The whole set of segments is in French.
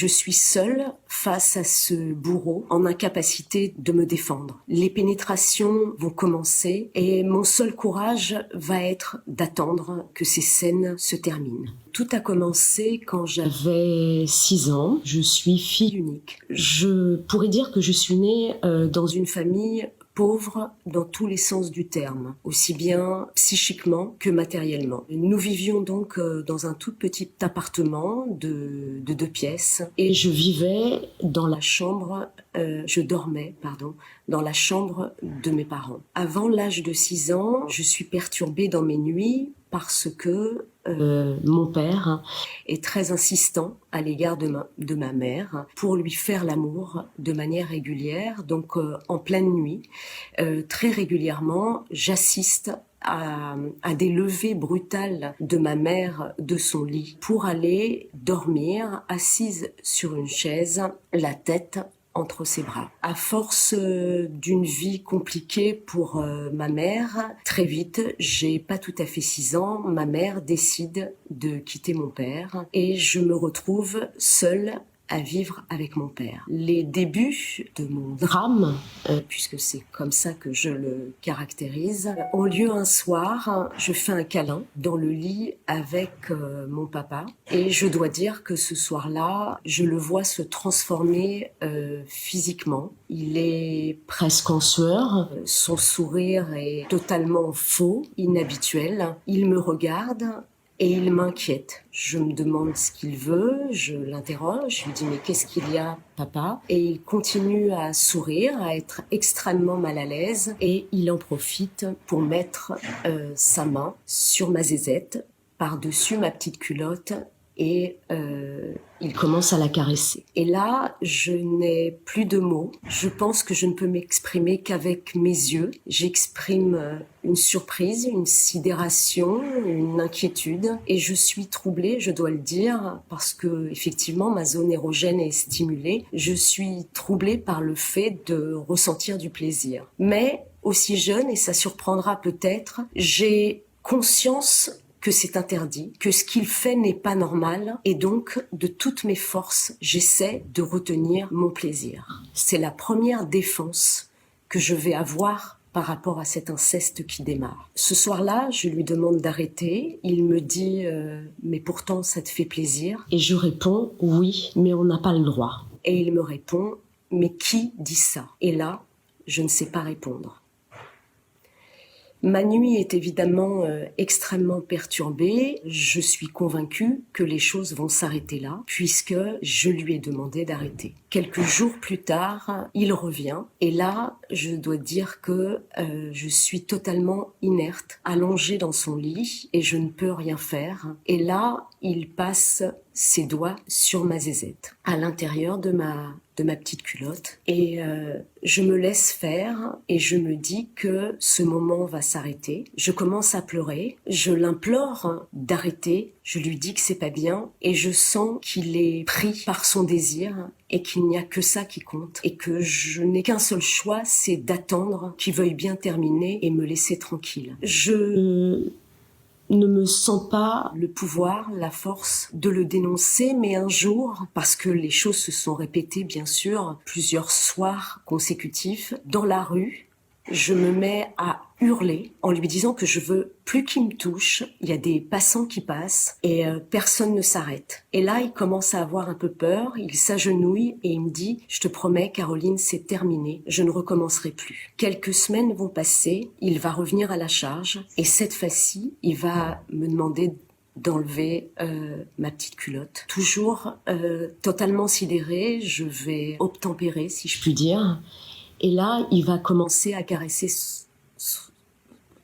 Je suis seule face à ce bourreau en incapacité de me défendre. Les pénétrations vont commencer et mon seul courage va être d'attendre que ces scènes se terminent. Tout a commencé quand j'avais 6 ans. Je suis fille unique. Je pourrais dire que je suis née dans une famille pauvre dans tous les sens du terme, aussi bien psychiquement que matériellement. Nous vivions donc dans un tout petit appartement de 2 pièces et je vivais dans la chambre, je dormais, dans la chambre de mes parents. Avant l'âge de 6 ans, je suis perturbée dans mes nuits parce que mon père est très insistant à l'égard de ma mère pour lui faire l'amour de manière régulière, donc en pleine nuit. Très régulièrement, j'assiste à des levées brutales de ma mère de son lit pour aller dormir assise sur une chaise, la tête entre ses bras. À force d'une vie compliquée pour ma mère, très vite, j'ai pas tout à fait 6 ans, ma mère décide de quitter mon père et je me retrouve seule à vivre avec mon père. Les débuts de mon drame, puisque c'est comme ça que je le caractérise, ont lieu un soir. Je fais un câlin dans le lit avec mon papa et je dois dire que ce soir-là, je le vois se transformer physiquement. Il est presque en sueur, son sourire est totalement faux, inhabituel. Il me regarde et il m'inquiète. Je me demande ce qu'il veut, je l'interroge, je lui dis « mais qu'est-ce qu'il y a, papa ?» Et il continue à sourire, à être extrêmement mal à l'aise et il en profite pour mettre sa main sur ma zézette, par-dessus ma petite culotte et il commence à la caresser. Et là, je n'ai plus de mots. Je pense que je ne peux m'exprimer qu'avec mes yeux. J'exprime une surprise, une sidération, une inquiétude. Et je suis troublée, je dois le dire, parce que effectivement, ma zone érogène est stimulée. Je suis troublée par le fait de ressentir du plaisir. Mais aussi jeune, et ça surprendra peut-être, j'ai conscience que c'est interdit, que ce qu'il fait n'est pas normal, et donc, de toutes mes forces, j'essaie de retenir mon plaisir. C'est la première défense que je vais avoir par rapport à cet inceste qui démarre. Ce soir-là, je lui demande d'arrêter, il me dit « mais pourtant ça te fait plaisir ?» Et je réponds « oui, mais on n'a pas le droit ». Et il me répond « mais qui dit ça ?» Et là, je ne sais pas répondre. Ma nuit est évidemment extrêmement perturbée. Je suis convaincue que les choses vont s'arrêter là, puisque je lui ai demandé d'arrêter. Quelques jours plus tard, il revient. Et là, je dois dire que je suis totalement inerte, allongée dans son lit, et je ne peux rien faire. Et là, il passe ses doigts sur ma zézette, à l'intérieur de ma petite culotte. Et je me laisse faire et je me dis que ce moment va s'arrêter. Je commence à pleurer, je l'implore d'arrêter, je lui dis que c'est pas bien et je sens qu'il est pris par son désir et qu'il n'y a que ça qui compte et que je n'ai qu'un seul choix, c'est d'attendre qu'il veuille bien terminer et me laisser tranquille. Je ne me sens pas le pouvoir, la force de le dénoncer, mais un jour, parce que les choses se sont répétées bien sûr, plusieurs soirs consécutifs, dans la rue, je me mets à hurler en lui disant que je veux plus qu'il me touche. Il y a des passants qui passent et personne ne s'arrête. Et là, il commence à avoir un peu peur, il s'agenouille et il me dit « Je te promets, Caroline, c'est terminé, je ne recommencerai plus ». Quelques semaines vont passer, il va revenir à la charge et cette fois-ci, il va me demander d'enlever ma petite culotte. Toujours totalement sidérée, je vais obtempérer, si je puis dire. Et là, il va commencer à caresser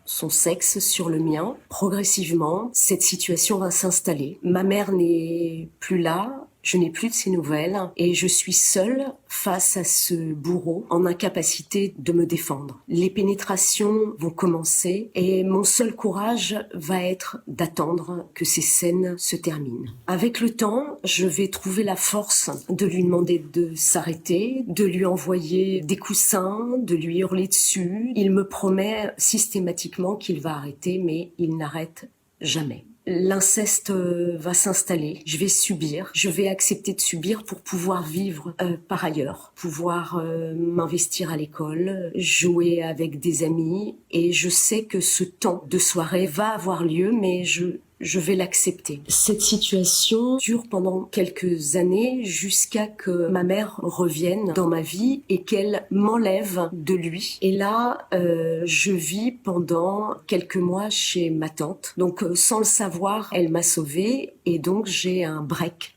son sexe sur le mien. Progressivement, cette situation va s'installer. Ma mère n'est plus là, je n'ai plus de ses nouvelles et je suis seule face à ce bourreau en incapacité de me défendre. Les pénétrations vont commencer et mon seul courage va être d'attendre que ces scènes se terminent. Avec le temps, je vais trouver la force de lui demander de s'arrêter, de lui envoyer des coussins, de lui hurler dessus. Il me promet systématiquement qu'il va arrêter, mais il n'arrête jamais. l'inceste va s'installer, je vais subir, je vais accepter de subir pour pouvoir vivre par ailleurs, pouvoir m'investir à l'école, jouer avec des amis, et je sais que ce temps de soirée va avoir lieu, mais je vais l'accepter. Cette situation dure pendant quelques années jusqu'à que ma mère revienne dans ma vie et qu'elle m'enlève de lui. Et là, je vis pendant quelques mois chez ma tante. Donc, sans le savoir, elle m'a sauvée et donc j'ai un break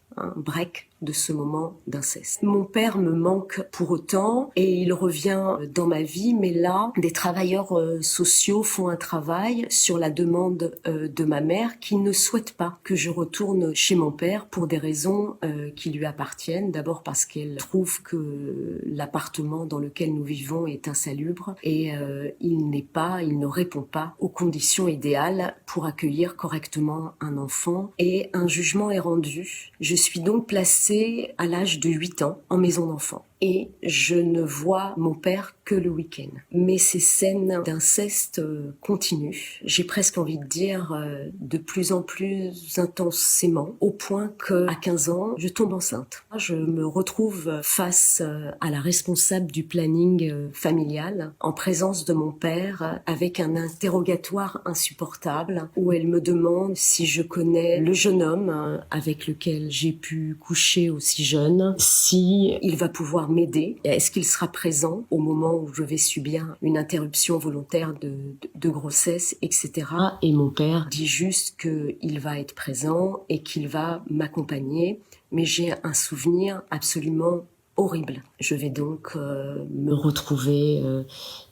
de ce moment d'inceste. Mon père me manque pour autant et il revient dans ma vie, mais là, des travailleurs sociaux font un travail sur la demande de ma mère qui ne souhaite pas que je retourne chez mon père pour des raisons qui lui appartiennent. D'abord parce qu'elle trouve que l'appartement dans lequel nous vivons est insalubre et il ne répond pas aux conditions idéales pour accueillir correctement un enfant et un jugement est rendu. Je suis donc placée à l'âge de 8 ans en maison d'enfants. Et je ne vois mon père que le week-end. Mais ces scènes d'inceste continuent. J'ai presque envie de dire de plus en plus intensément, au point que à 15 ans, je tombe enceinte. Je me retrouve face à la responsable du planning familial, en présence de mon père, avec un interrogatoire insupportable, où elle me demande si je connais le jeune homme avec lequel j'ai pu coucher aussi jeune, si il va pouvoir m'aider. Est-ce qu'il sera présent au moment où je vais subir une interruption volontaire de grossesse, etc. Et mon père dit juste qu'il va être présent et qu'il va m'accompagner. Mais j'ai un souvenir absolument horrible. Je vais donc me retrouver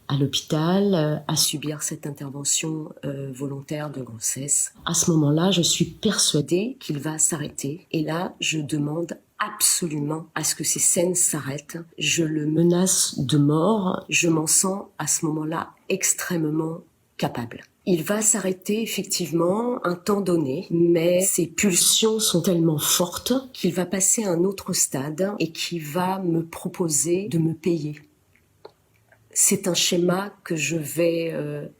à l'hôpital, à subir cette intervention volontaire de grossesse. À ce moment-là, je suis persuadée qu'il va s'arrêter. Et là, je demande absolument à ce que ces scènes s'arrêtent. Je le menace de mort. Je m'en sens à ce moment-là extrêmement capable. Il va s'arrêter effectivement un temps donné, mais ses pulsions sont tellement fortes qu'il va passer à un autre stade et qu'il va me proposer de me payer. C'est un schéma que je vais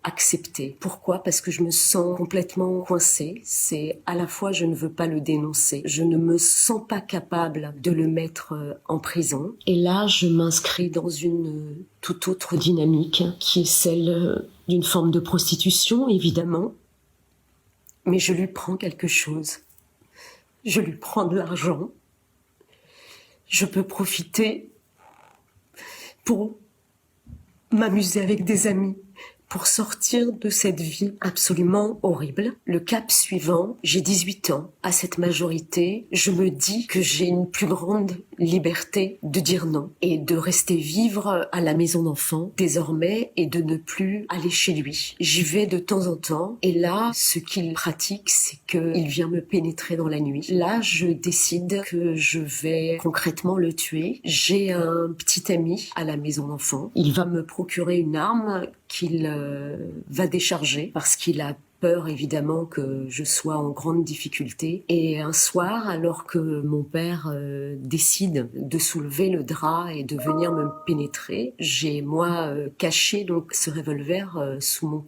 accepter. Pourquoi ? Parce que je me sens complètement coincée. C'est à la fois je ne veux pas le dénoncer, je ne me sens pas capable de le mettre en prison. Et là, je m'inscris dans une toute autre dynamique qui est celle d'une forme de prostitution, évidemment. Mais je lui prends quelque chose. Je lui prends de l'argent. Je peux profiter pour m'amuser avec des amis, pour sortir de cette vie absolument horrible. Le cap suivant, j'ai 18 ans. À cette majorité, je me dis que j'ai une plus grande liberté de dire non et de rester vivre à la maison d'enfants désormais et de ne plus aller chez lui. J'y vais de temps en temps et là, ce qu'il pratique, c'est qu'il vient me pénétrer dans la nuit. Là, je décide que je vais concrètement le tuer. J'ai un petit ami à la maison d'enfants. Il va me procurer une arme qu'il va décharger parce qu'il a peur évidemment que je sois en grande difficulté. Et un soir, alors que mon père décide de soulever le drap et de venir me pénétrer, j'ai moi caché donc ce revolver sous mon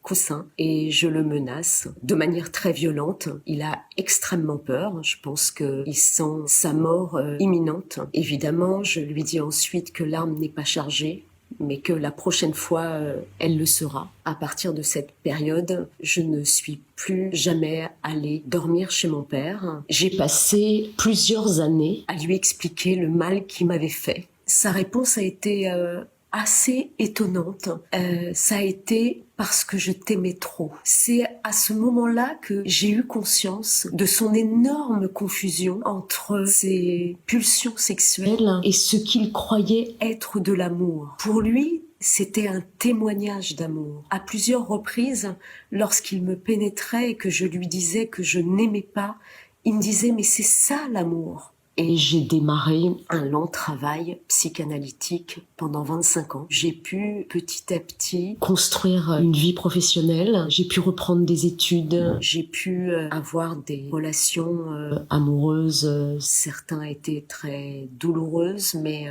coussin et je le menace de manière très violente. Il a extrêmement peur. Je pense qu'il sent sa mort imminente. Évidemment, je lui dis ensuite que l'arme n'est pas chargée, mais que la prochaine fois, elle le sera. À partir de cette période, je ne suis plus jamais allée dormir chez mon père. J'ai passé plusieurs années à lui expliquer le mal qu'il m'avait fait. Sa réponse a été assez étonnante. Ça a été parce que je t'aimais trop. C'est à ce moment-là que j'ai eu conscience de son énorme confusion entre ses pulsions sexuelles et ce qu'il croyait être de l'amour. Pour lui, c'était un témoignage d'amour. À plusieurs reprises, lorsqu'il me pénétrait et que je lui disais que je n'aimais pas, il me disait « mais c'est ça l'amour ». Et j'ai démarré un long travail psychanalytique pendant 25 ans. J'ai pu petit à petit construire une vie professionnelle. J'ai pu reprendre des études. J'ai pu avoir des relations amoureuses. Certains étaient très douloureuses, mais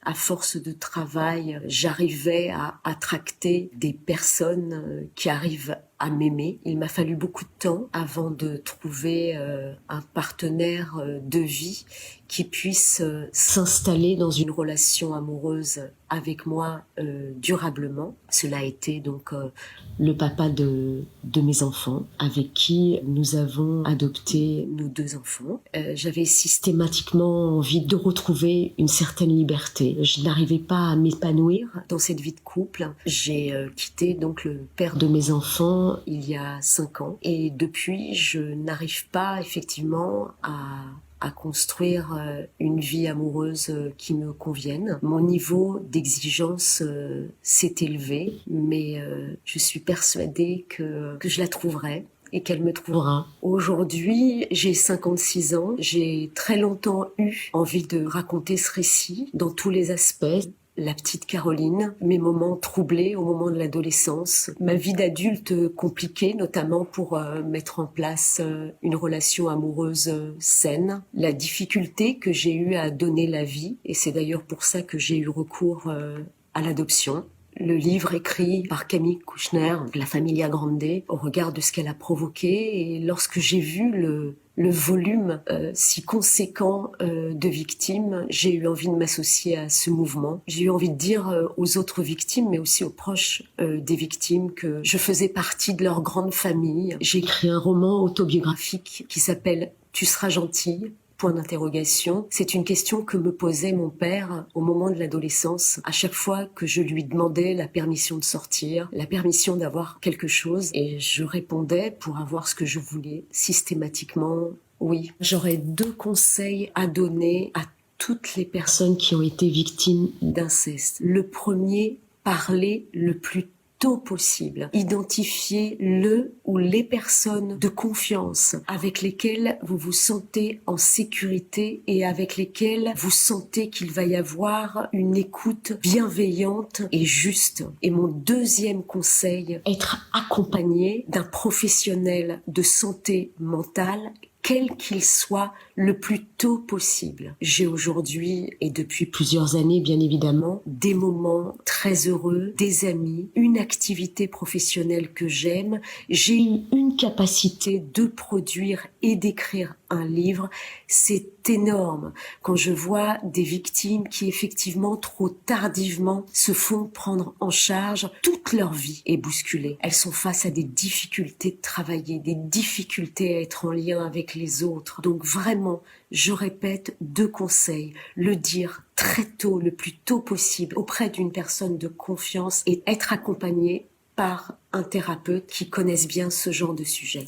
à force de travail, j'arrivais à attracter des personnes qui arrivent à m'aimer. Il m'a fallu beaucoup de temps avant de trouver un partenaire de vie qui puisse s'installer dans une relation amoureuse avec moi durablement. Cela a été donc le papa de mes enfants, avec qui nous avons adopté nos 2 enfants. J'avais systématiquement envie de retrouver une certaine liberté. Je n'arrivais pas à m'épanouir dans cette vie de couple. J'ai quitté donc le père de mes enfants il y a 5 ans et depuis je n'arrive pas effectivement à construire une vie amoureuse qui me convienne. Mon niveau d'exigence s'est élevé, mais je suis persuadée que je la trouverai et qu'elle me trouvera. Aujourd'hui, j'ai 56 ans. J'ai très longtemps eu envie de raconter ce récit dans tous les aspects. La petite Caroline, mes moments troublés au moment de l'adolescence, ma vie d'adulte compliquée, notamment pour mettre en place une relation amoureuse saine, la difficulté que j'ai eue à donner la vie, et c'est d'ailleurs pour ça que j'ai eu recours à l'adoption. Le livre écrit par Camille Kouchner, La Familia Grande, au regard de ce qu'elle a provoqué, et lorsque j'ai vu le volume si conséquent de victimes, j'ai eu envie de m'associer à ce mouvement. J'ai eu envie de dire aux autres victimes, mais aussi aux proches des victimes, que je faisais partie de leur grande famille. J'ai écrit un roman autobiographique qui s'appelle « Tu seras gentille ». Point d'interrogation. C'est une question que me posait mon père au moment de l'adolescence, à chaque fois que je lui demandais la permission de sortir, la permission d'avoir quelque chose, et je répondais pour avoir ce que je voulais systématiquement oui. J'aurais 2 conseils à donner à toutes les personnes qui ont été victimes d'inceste. Le premier, parler le plus tôt possible. Identifier le ou les personnes de confiance avec lesquelles vous vous sentez en sécurité et avec lesquelles vous sentez qu'il va y avoir une écoute bienveillante et juste. Et mon deuxième conseil, être accompagné d'un professionnel de santé mentale, quel qu'il soit, le plus tôt possible. J'ai aujourd'hui, et depuis plusieurs années bien évidemment, des moments très heureux, des amis, une activité professionnelle que j'aime. J'ai eu une capacité de produire et d'écrire un livre. C'est énorme quand je vois des victimes qui effectivement trop tardivement se font prendre en charge. Toute leur vie est bousculée. Elles sont face à des difficultés de travailler, des difficultés à être en lien avec les autres. Donc vraiment, je répète 2 conseils. Le dire très tôt, le plus tôt possible, auprès d'une personne de confiance et être accompagné par un thérapeute qui connaisse bien ce genre de sujet.